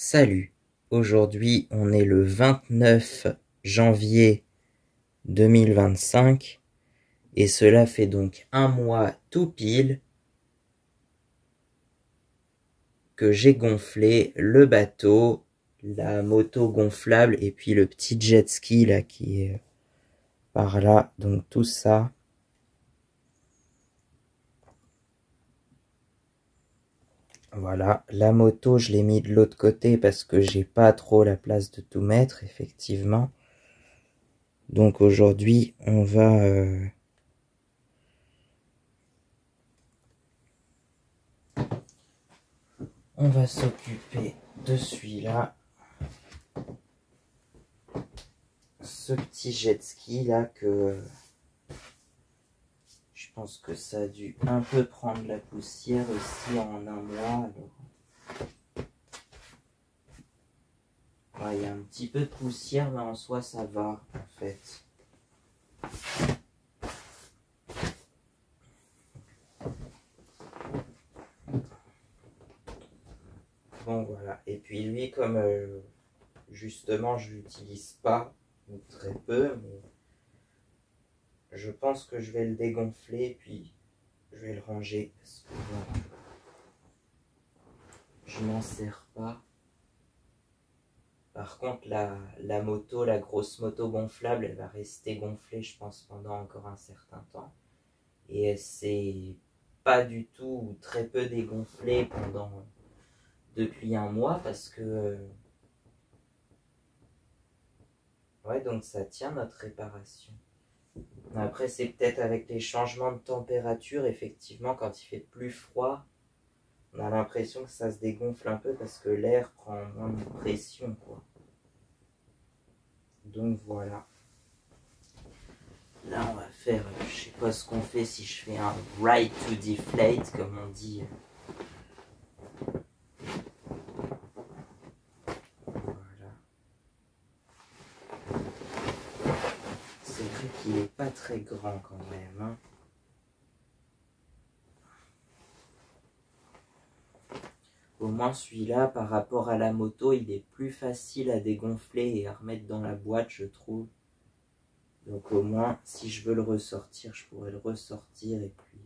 Salut, aujourd'hui on est le 29 janvier 2025 et cela fait donc un mois tout pile que j'ai gonflé le bateau, la moto gonflable et puis le petit jet ski là qui est par là, donc tout ça. Voilà, la moto je l'ai mis de l'autre côté parce que j'ai pas trop la place de tout mettre effectivement. Donc aujourd'hui on va s'occuper de celui-là. Ce petit jet ski là que je pense que ça a dû un peu prendre la poussière aussi en un mois. Il y a un petit peu de poussière mais en soi ça va en fait. Bon voilà, et puis lui comme justement je l'utilise pas ou très peu, mais je pense que je vais le dégonfler puis je vais le ranger parce que voilà, je m'en sers pas. Par contre la moto, la grosse moto gonflable, elle va rester gonflée je pense pendant encore un certain temps. Et elle s'est pas du tout ou très peu dégonflée depuis un mois parce que ouais, donc ça tient notre réparation. Après c'est peut-être avec les changements de température, effectivement quand il fait plus froid, on a l'impression que ça se dégonfle un peu parce que l'air prend moins de pression quoi. Donc voilà. Là on va faire, je sais pas ce qu'on fait si je fais un ride to deflate comme on dit. Voilà. C'est vrai qu'il est pas très grand quand même. Hein. Au moins celui-là, par rapport à la moto, il est plus facile à dégonfler et à remettre dans la boîte, je trouve. Donc au moins, si je veux le ressortir, je pourrais le ressortir et puis...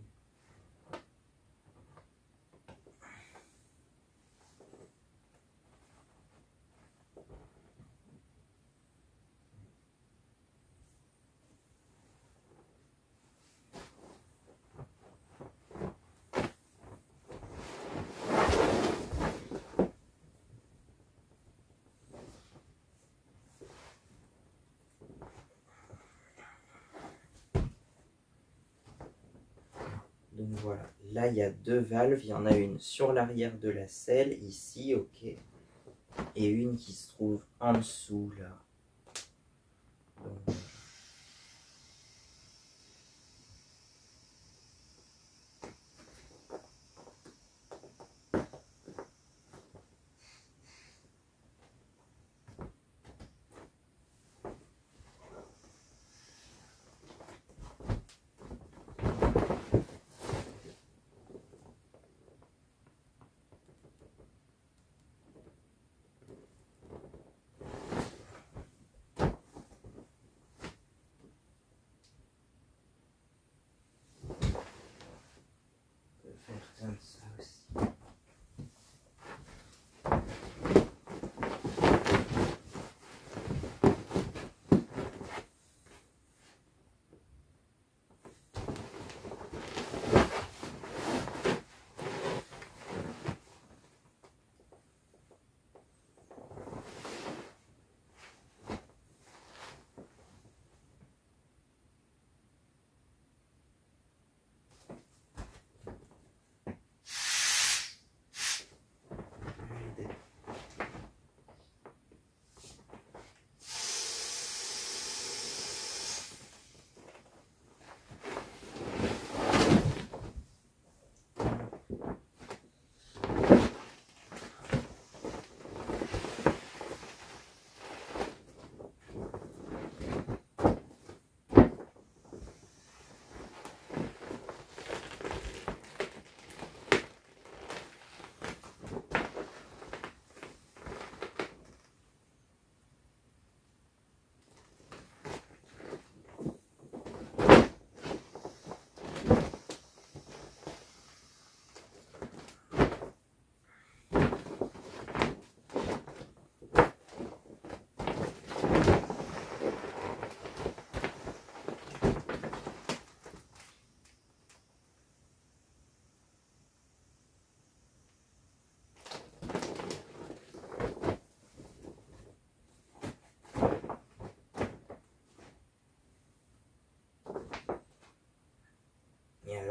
Donc voilà, là il y a deux valves, il y en a une sur l'arrière de la selle, ici, ok, et une qui se trouve en dessous, là. Donc,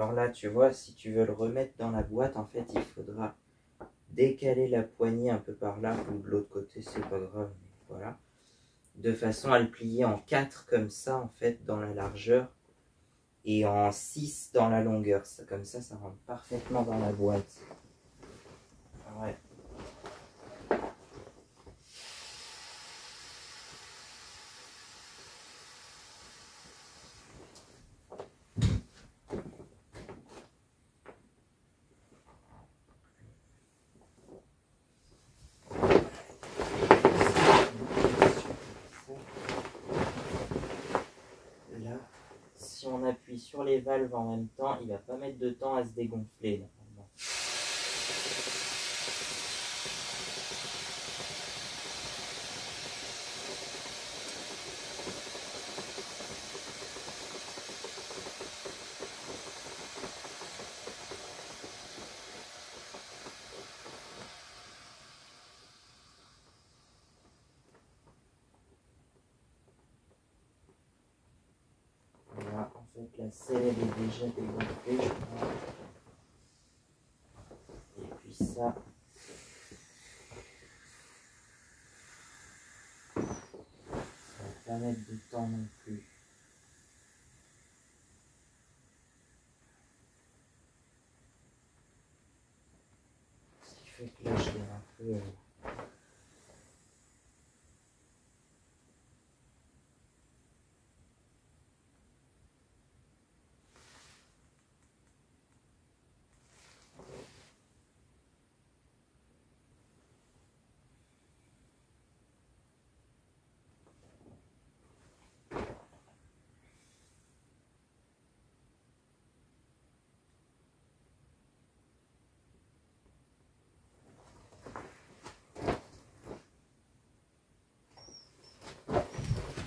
Alors là, tu vois, si tu veux le remettre dans la boîte, en fait, il faudra décaler la poignée un peu par là ou de l'autre côté, c'est pas grave, mais voilà. De façon à le plier en 4 comme ça, en fait, dans la largeur et en 6 dans la longueur. Comme ça rentre parfaitement dans la boîte. Ouais. Là, si on appuie sur les valves en même temps, il va pas mettre de temps à se dégonfler normalement. Voilà, en fait la selle elle est déjà dégonflée, je crois. Et puis ça va pas mettre de temps non plus. Ce qui fait que là je l'ai un peu...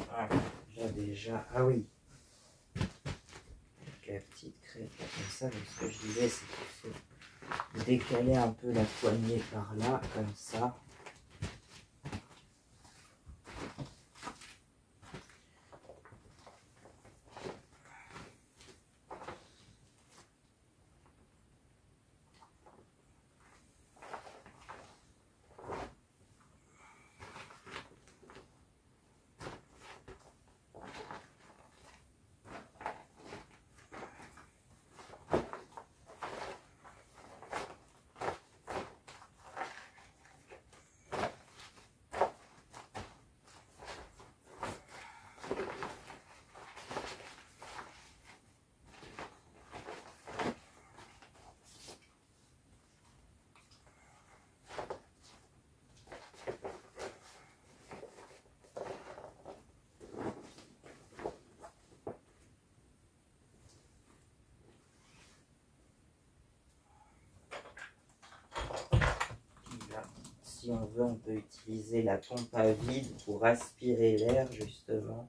Voilà, là déjà... Ah oui, la petite crête comme ça, donc ce que je disais c'est qu'il faut décaler un peu la poignée par là, comme ça. Si on veut, on peut utiliser la pompe à vide pour aspirer l'air, justement.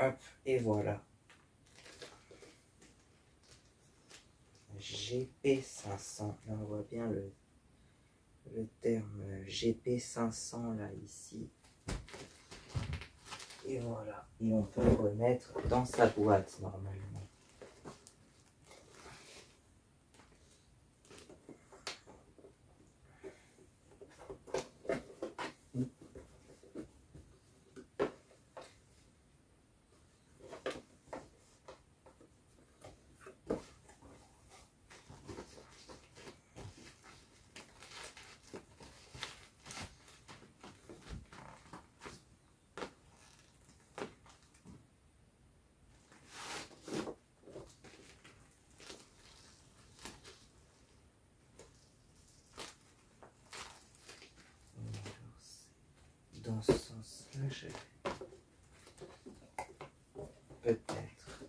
Hop, et voilà. GP500. Là, on voit bien le terme GP500 là, ici. Et voilà. Et on peut le remettre dans sa boîte, normalement. Dans ce sens-là, peut-être.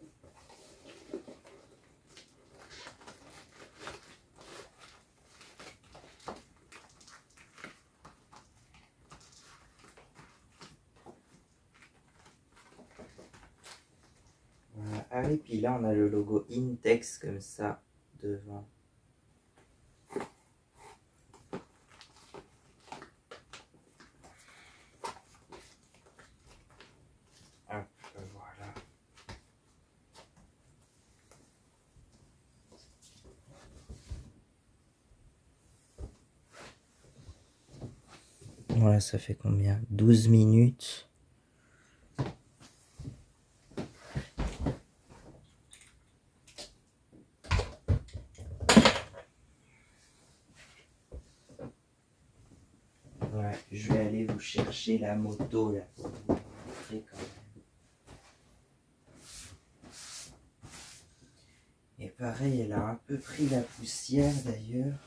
Voilà. Ah oui, puis là, on a le logo Intex comme ça, devant. Hop, voilà. Voilà, ça fait combien? 12 minutes. Ouais, je vais aller vous chercher la moto là pour vous montrer quand même. Et pareil, elle a un peu pris la poussière d'ailleurs.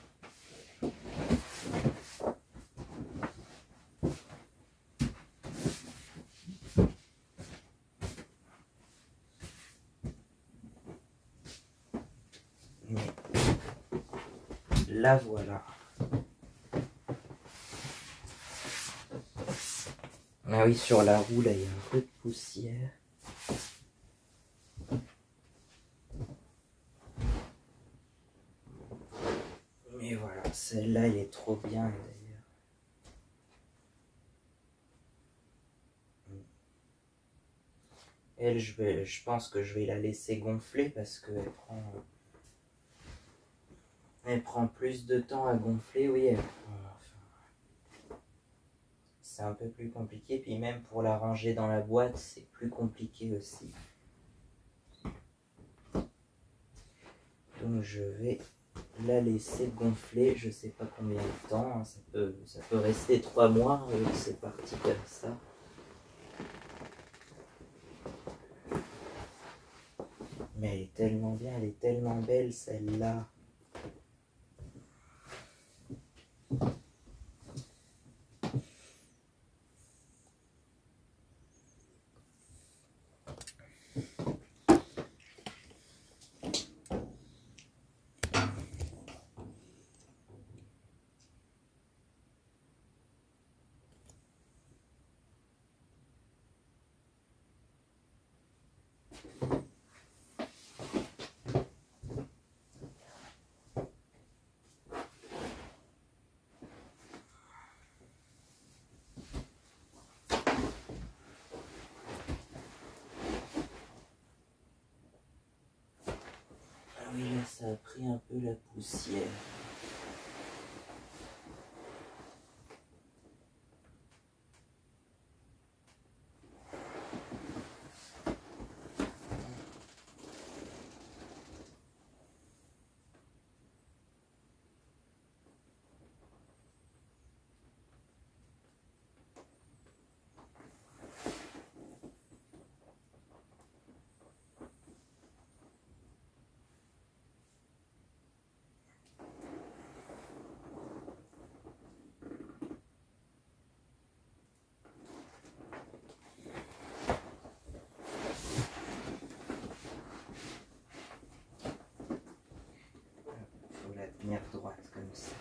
Mais la voilà. Ah oui, sur la roue là, il y a un peu de poussière. Mais voilà, celle-là, elle est trop bien d'ailleurs. Elle, je pense que je vais la laisser gonfler parce qu'elle prend plus de temps à gonfler. Oui, c'est un peu plus compliqué. Puis même pour la ranger dans la boîte, c'est plus compliqué aussi. Donc je vais la laisser gonfler, je sais pas combien de temps, hein. Ça peut rester 3 mois, c'est parti comme ça. Mais elle est tellement bien, elle est tellement belle celle-là. Ah oui, là ça a pris un peu la poussière. Faut la tenir droite comme ça.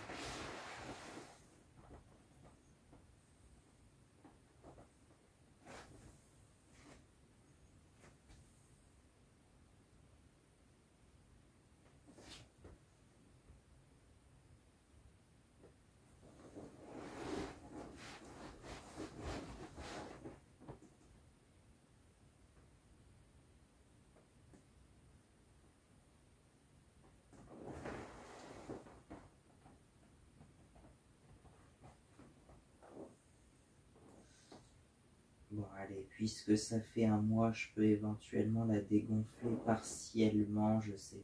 allez, puisque ça fait un mois, je peux éventuellement la dégonfler partiellement, je sais pas.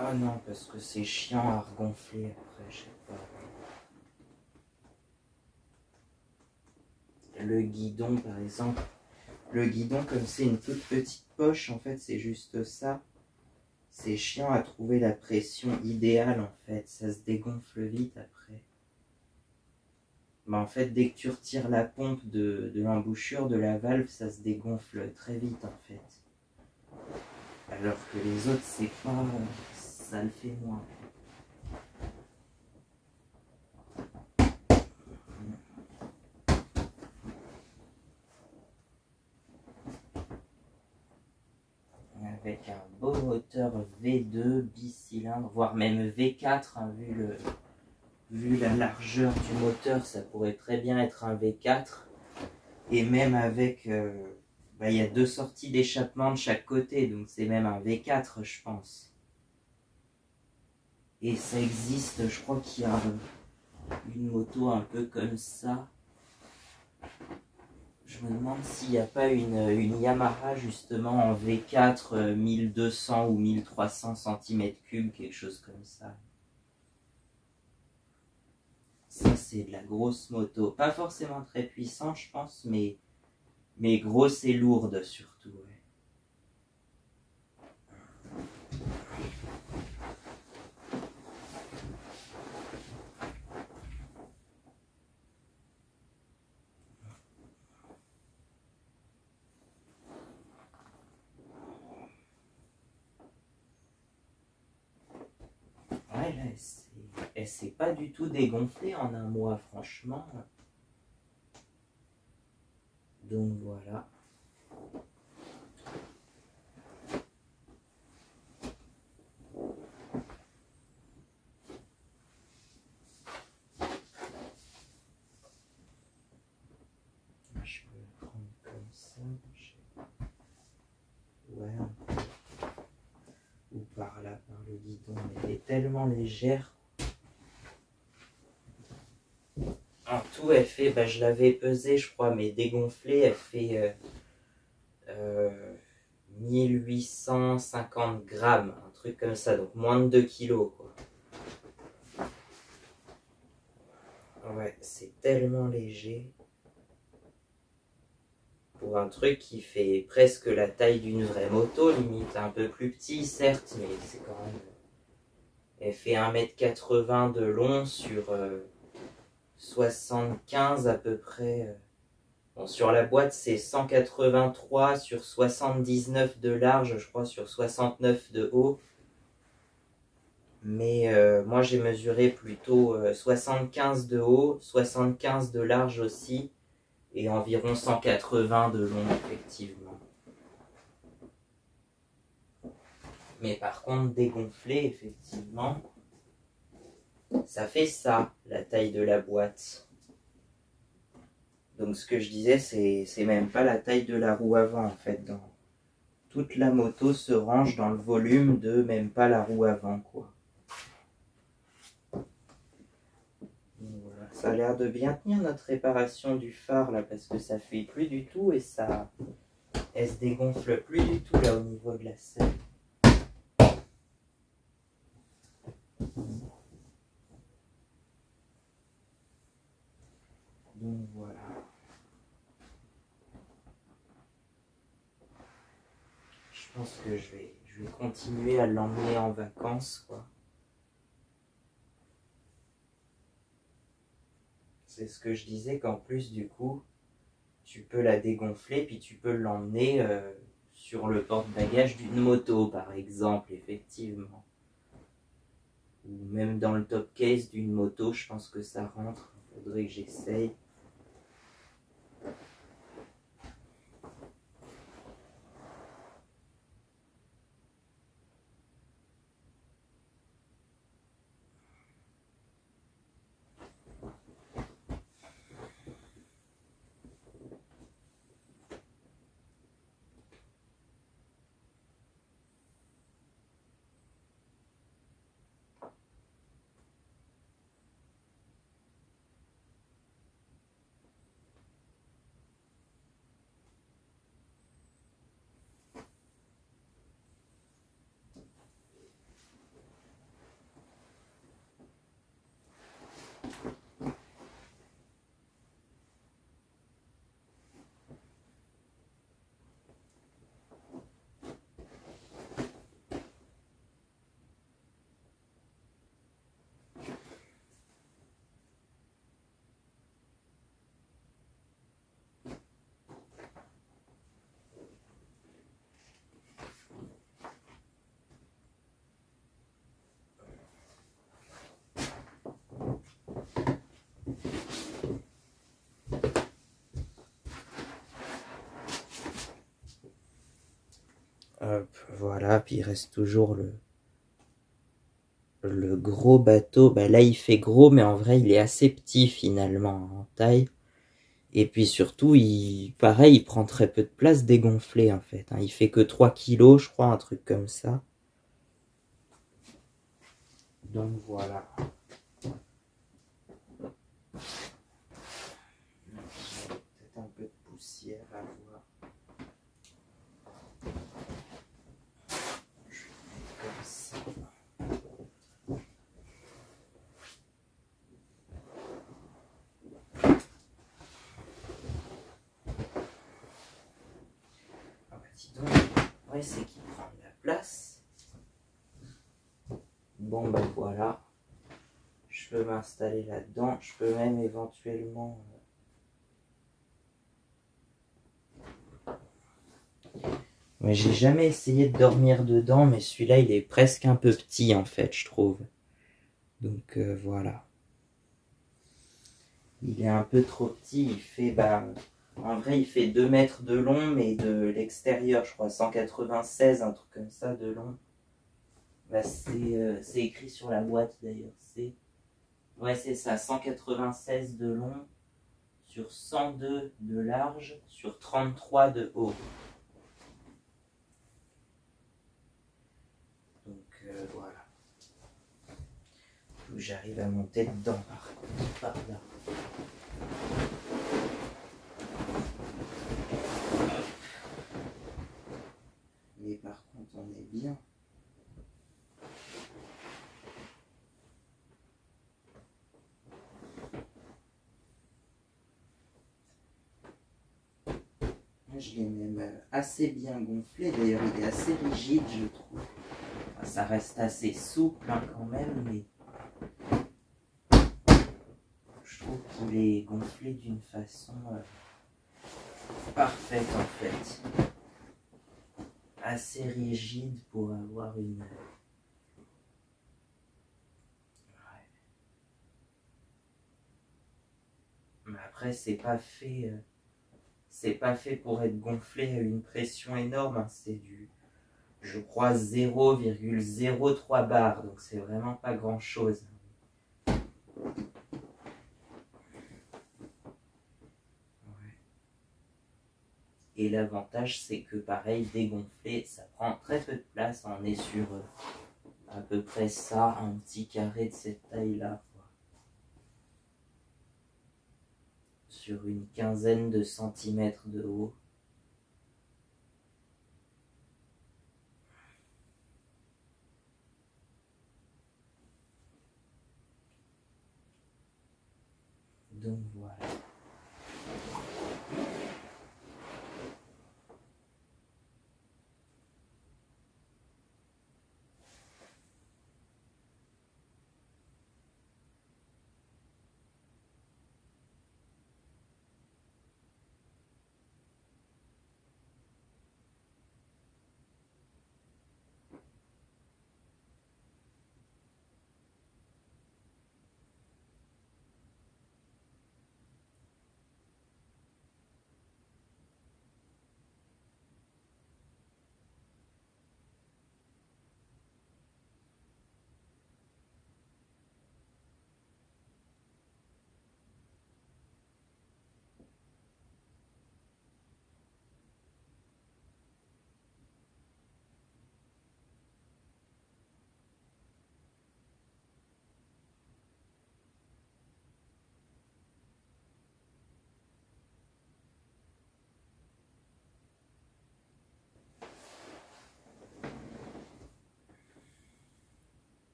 Ah non, parce que c'est chiant à regonfler après, je sais pas. Le guidon, par exemple. Le guidon, comme c'est une toute petite poche, en fait, c'est juste ça. C'est chiant à trouver la pression idéale, en fait. Ça se dégonfle vite après. Bah, en fait, dès que tu retires la pompe de l'embouchure de la valve, ça se dégonfle très vite, en fait. Alors que les autres, c'est pas... ça le fait moins. Avec un beau moteur V2 bicylindre, voire même V4, hein, vu la largeur du moteur, ça pourrait très bien être un V4. Et même avec... il y a 2 sorties d'échappement de chaque côté, donc c'est même un V4, je pense. Et ça existe, je crois qu'il y a une moto un peu comme ça. Je me demande s'il n'y a pas une Yamaha justement en V4 1200 ou 1300 cm3, quelque chose comme ça. Ça c'est de la grosse moto. Pas forcément très puissante je pense, mais grosse et lourde surtout. Ouais. Ouais, là, elle s'est pas du tout dégonflée en un mois, franchement. Donc voilà. Je peux le prendre comme ça. Ouais. Ou par là, par le guidon. Elle est tellement légère. En tout, elle fait, je l'avais pesée, je crois, mais dégonflée, elle fait 1850 grammes, un truc comme ça, donc moins de 2 kilos, quoi. Ouais, c'est tellement léger. Pour un truc qui fait presque la taille d'une vraie moto, limite un peu plus petit, certes, mais c'est quand même... Elle fait 1,80 m de long sur 75 à peu près. Bon, sur la boîte, c'est 183 sur 79 de large, je crois, sur 69 de haut. Mais moi, j'ai mesuré plutôt 75 de haut, 75 de large aussi, et environ 180 de long, effectivement. Mais par contre, dégonflé, effectivement, ça fait ça, la taille de la boîte. Donc ce que je disais, c'est même pas la taille de la roue avant, en fait. Toute la moto se range dans le volume de même pas la roue avant, quoi. Voilà. Ça a l'air de bien tenir notre réparation du phare, là, parce que ça fait plus du tout et ça... Elle se dégonfle plus du tout, là, au niveau de la selle. Donc voilà. Je pense que je vais continuer à l'emmener en vacances, quoi. C'est ce que je disais, qu'en plus, du coup, tu peux la dégonfler, puis tu peux l'emmener sur le porte-bagages d'une moto, par exemple, effectivement. Ou même dans le top case d'une moto, je pense que ça rentre. Il faudrait que j'essaye. Hop, voilà, puis il reste toujours le gros bateau. Bah là, il fait gros, mais en vrai, il est assez petit finalement en taille. Et puis surtout, pareil, il prend très peu de place dégonflé en fait. Il fait que 3 kilos, je crois, un truc comme ça. Donc voilà. Peut-être un peu de poussière à voir. Je vais mettre comme ça. Ah bah dis donc, ouais, c'est qu'il prend de la place. Bon bah voilà. Je peux m'installer là-dedans. Je peux même éventuellement... Mais j'ai jamais essayé de dormir dedans, mais celui-là, il est presque un peu petit en fait, je trouve. Donc voilà. Il est un peu trop petit, il fait, en vrai, il fait 2 mètres de long, mais de l'extérieur, je crois, 196, un truc comme ça de long. Bah, c'est écrit sur la boîte d'ailleurs. Ouais, c'est ça, 196 de long, sur 102 de large, sur 33 de haut. Donc voilà. J'arrive à monter dedans par là. Mais par contre, on est bien. Je l'ai même assez bien gonflé. D'ailleurs, il est assez rigide, je trouve. Enfin, ça reste assez souple quand même, mais je trouve qu'il est gonflé d'une façon parfaite en fait. Assez rigide pour avoir une... Mais après, c'est pas fait pour être gonflé à une pression énorme. C'est du, je crois, 0,03 bar. Donc c'est vraiment pas grand chose. Et l'avantage, c'est que pareil, dégonflé, ça prend très peu de place. On est sur à peu près ça, un petit carré de cette taille-là. Sur une quinzaine de centimètres de haut. Donc voilà.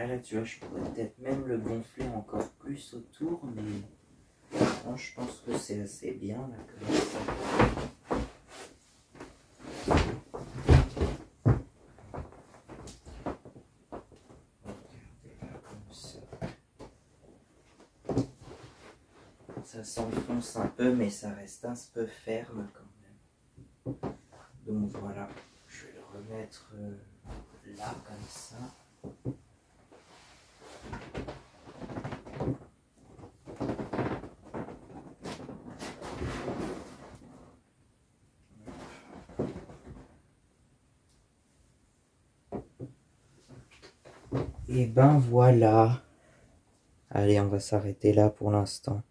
Ouais, là, tu vois, je pourrais peut-être même le gonfler encore plus autour, mais non, je pense que c'est assez bien, là, comme ça. Regardez là, comme ça. Ça s'enfonce un peu, mais ça reste un peu ferme quand même. Donc voilà, je vais le remettre là, comme ça. Et ben voilà. Allez, on va s'arrêter là pour l'instant.